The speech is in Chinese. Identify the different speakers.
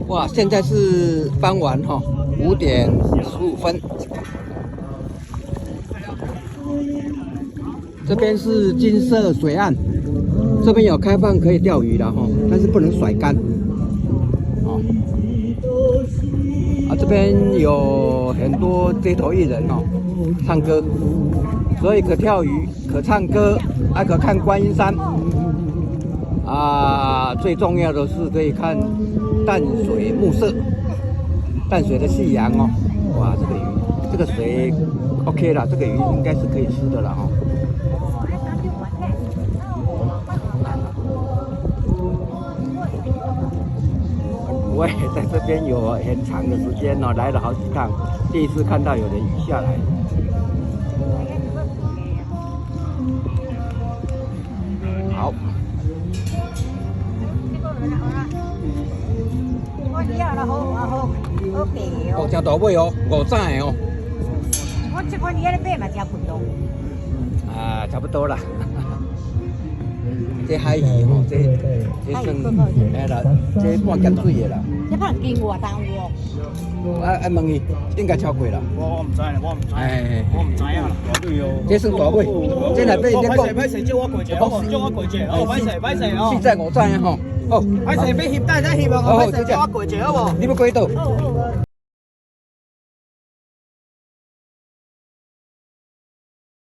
Speaker 1: 哇，现在是傍晚哈，5点15分。这边是金色水岸，这边有开放可以钓鱼的哈，但是不能甩竿。哦，啊，这边有很多街头艺人哦，唱歌，所以可钓鱼，可唱歌，还可看观音山。啊，最重要的是可以看淡水暮色，淡水的夕阳哦。哇，这个鱼，这个水 OK 了，这个鱼应该是可以吃的了哦。我也在这边有很长的时间哦，来了好几趟，第一次看到有人鱼下来。好。哦，真大尾哦，5掌的哦。
Speaker 2: 我这款鱼咧买嘛真笨重。
Speaker 1: 啊，差不多啦。这海鱼吼，这算哎啦，这半咸水的啦。
Speaker 2: 这可能经过当我。
Speaker 1: 问伊，应该超过啦。
Speaker 3: 我唔知啦，我唔知。
Speaker 1: 哎，
Speaker 3: 我唔知啊啦。
Speaker 1: 这算大尾，这内底你讲。
Speaker 3: 歹勢，借我過者，借我過者，哦，歹勢哦。
Speaker 1: 4掌5掌的吼，好。
Speaker 3: 歹勢俾翕帶再翕啊，歹勢借我過者好無？
Speaker 1: 你要幾多？